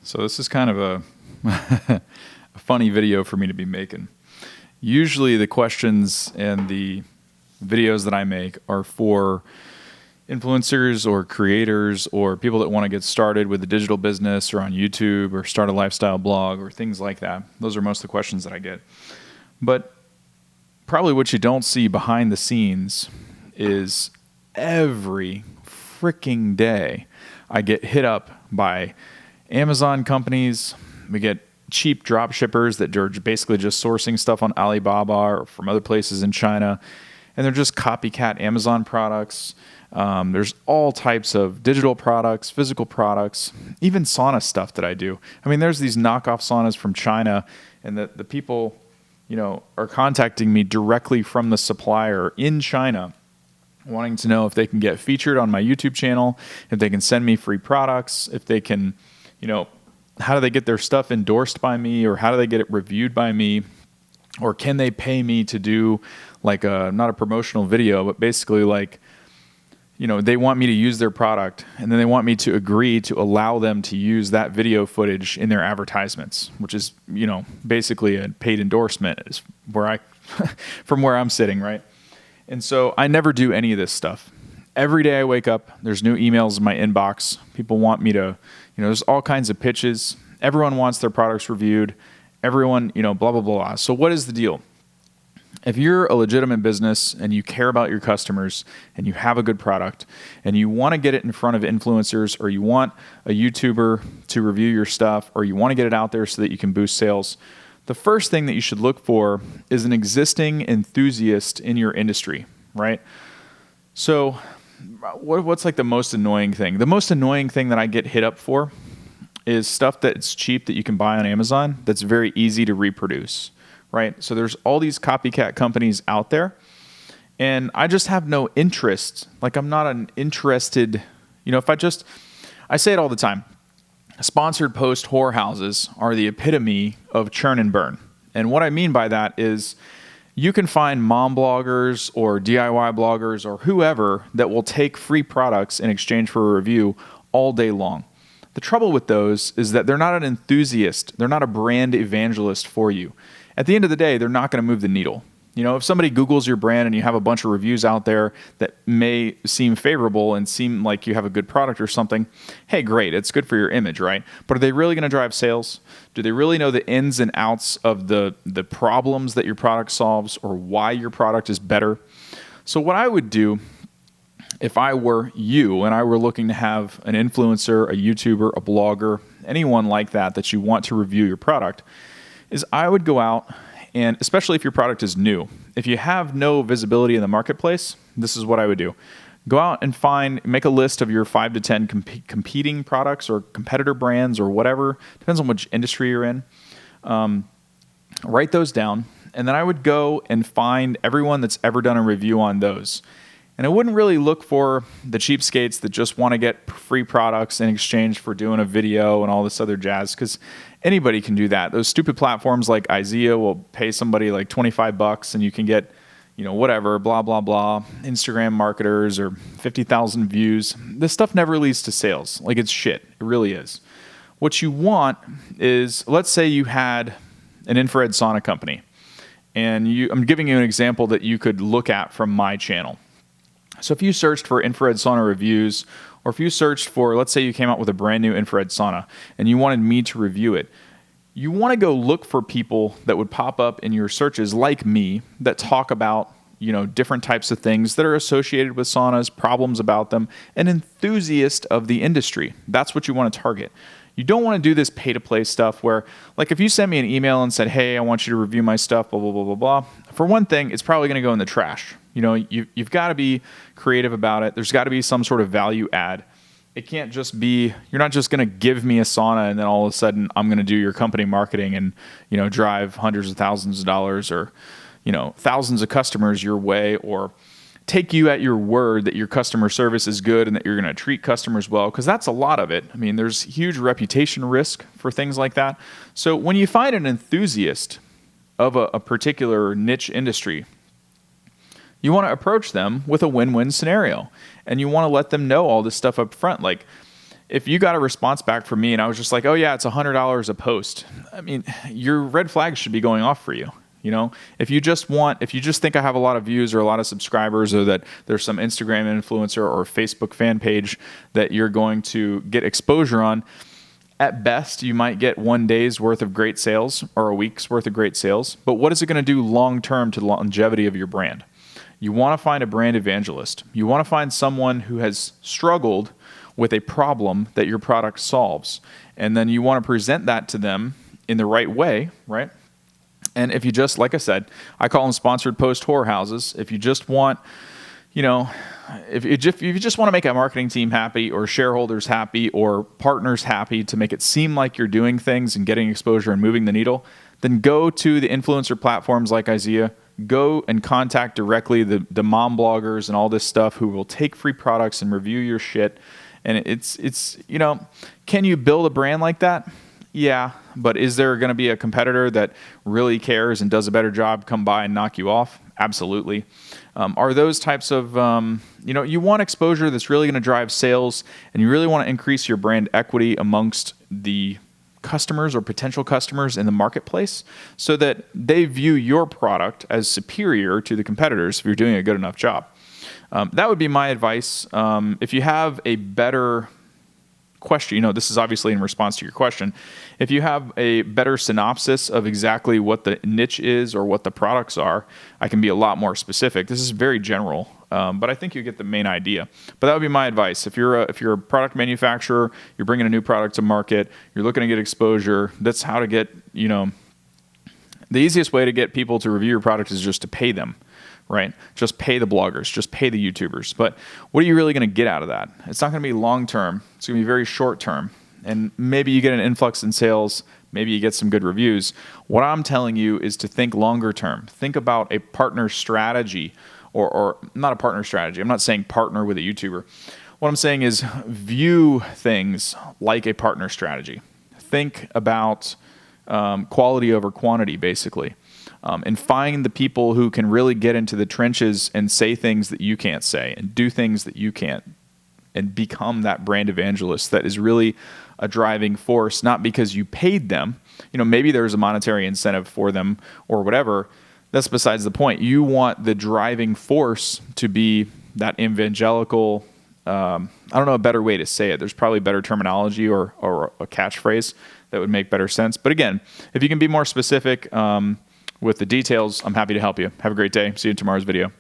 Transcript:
So this is kind of a, a funny video for me to be making. Usually the questions and the videos that I make are for influencers or creators or people that want to get started with a digital business or on YouTube or start a lifestyle blog or things like that. Those are most of the questions that I get. But probably what you don't see behind the scenes is every freaking day I get hit up by Amazon companies. We get cheap drop shippers that are basically just sourcing stuff on Alibaba or from other places in China, and they're just copycat Amazon products. There's all types of digital products, physical products, even sauna stuff that I do. I mean, there's these knockoff saunas from China, and the people, are contacting me directly from the supplier in China, wanting to know if they can get featured on my YouTube channel, if they can send me free products, if they can, how do they get their stuff endorsed by me, or how do they get it reviewed by me, or can they pay me to do like not a promotional video, but basically like, they want me to use their product, and then they want me to agree to allow them to use that video footage in their advertisements, which is, basically a paid endorsement is where from where I'm sitting, right? And so I never do any of this stuff. Every day I wake up, there's new emails in my inbox. People want me to, there's all kinds of pitches. Everyone wants their products reviewed. Everyone, blah, blah, blah. So what is the deal? If you're a legitimate business and you care about your customers and you have a good product and you want to get it in front of influencers, or you want a YouTuber to review your stuff, or you want to get it out there so that you can boost sales, the first thing that you should look for is an existing enthusiast in your industry, right? So what's like the most annoying thing? The most annoying thing that I get hit up for is stuff that's cheap that you can buy on Amazon that's very easy to reproduce, right? So there's all these copycat companies out there, and I just have no interest. Like, I'm not an interested, I say it all the time. Sponsored post whorehouses are the epitome of churn and burn. And what I mean by that is you can find mom bloggers or DIY bloggers or whoever that will take free products in exchange for a review all day long. The trouble with those is that they're not an enthusiast. They're not a brand evangelist for you. At the end of the day, they're not going to move the needle. If somebody Googles your brand and you have a bunch of reviews out there that may seem favorable and seem like you have a good product or something, hey, great, it's good for your image, right? But are they really going to drive sales? Do they really know the ins and outs of the problems that your product solves, or why your product is better? So what I would do if I were you and I were looking to have an influencer, a YouTuber, a blogger, anyone like that you want to review your product, is I would go out, and especially if your product is new, if you have no visibility in the marketplace, this is what I would do. Go out and make a list of your 5 to 10 competing products or competitor brands or whatever, depends on which industry you're in. Write those down, and then I would go and find everyone that's ever done a review on those. And I wouldn't really look for the cheapskates that just want to get free products in exchange for doing a video and all this other jazz, because anybody can do that. Those stupid platforms like Izea will pay somebody like $25 and you can get, whatever, blah, blah, blah, Instagram marketers or 50,000 views. This stuff never leads to sales. Like, it's shit. It really is. What you want is, let's say you had an infrared sauna company, and I'm giving you an example that you could look at from my channel. So if you searched for infrared sauna reviews, or if you searched for, let's say you came out with a brand new infrared sauna and you wanted me to review it, you want to go look for people that would pop up in your searches like me that talk about, different types of things that are associated with saunas, problems about them, an enthusiast of the industry. That's what you want to target. You don't want to do this pay-to-play stuff where, like, if you send me an email and said, hey, I want you to review my stuff, blah, blah, blah, blah, blah. For one thing, it's probably going to go in the trash. You've got to be creative about it. There's got to be some sort of value add. It can't just be, you're not just going to give me a sauna and then all of a sudden I'm going to do your company marketing and, drive hundreds of thousands of dollars or, thousands of customers your way, or take you at your word that your customer service is good and that you're going to treat customers well, because that's a lot of it. I mean, there's huge reputation risk for things like that. So when you find an enthusiast of a particular niche industry, you want to approach them with a win-win scenario, and you want to let them know all this stuff up front. Like, if you got a response back from me and I was just like, oh yeah, it's $100 a post, I mean, your red flags should be going off for you. You know, if you just think I have a lot of views or a lot of subscribers, or that there's some Instagram influencer or Facebook fan page that you're going to get exposure on, at best, you might get one day's worth of great sales or a week's worth of great sales. But what is it going to do long term to the longevity of your brand? You want to find a brand evangelist. You want to find someone who has struggled with a problem that your product solves. And then you want to present that to them in the right way, right? And if you just, like I said, I call them sponsored post whorehouses. If you just want, if you just want to make a marketing team happy, or shareholders happy, or partners happy, to make it seem like you're doing things and getting exposure and moving the needle, then go to the influencer platforms like Isaiah. Go and contact directly the mom bloggers and all this stuff who will take free products and review your shit. And it's can you build a brand like that? Yeah, but is there going to be a competitor that really cares and does a better job come by and knock you off? Absolutely. Are those types of, you want exposure that's really going to drive sales, and you really want to increase your brand equity amongst the customers or potential customers in the marketplace, so that they view your product as superior to the competitors if you're doing a good enough job. That would be my advice. If you have a better question, this is obviously in response to your question. If you have a better synopsis of exactly what the niche is or what the products are, I can be a lot more specific. This is very general, but I think you get the main idea. But that would be my advice. If you're a product manufacturer, you're bringing a new product to market, you're looking to get exposure, that's how to get, the easiest way to get people to review your product is just to pay them. Right? Just pay the bloggers, just pay the YouTubers. But what are you really going to get out of that? It's not going to be long term. It's going to be very short term. And maybe you get an influx in sales. Maybe you get some good reviews. What I'm telling you is to think longer term. Think about a partner strategy, or not a partner strategy. I'm not saying partner with a YouTuber. What I'm saying is view things like a partner strategy. Think about quality over quantity, basically. And find the people who can really get into the trenches and say things that you can't say and do things that you can't, and become that brand evangelist that is really a driving force, not because you paid them. Maybe there's a monetary incentive for them or whatever. That's besides the point. You want the driving force to be that evangelical, I don't know a better way to say it. There's probably better terminology or a catchphrase that would make better sense. But again, if you can be more specific, with the details, I'm happy to help you. Have a great day. See you in tomorrow's video.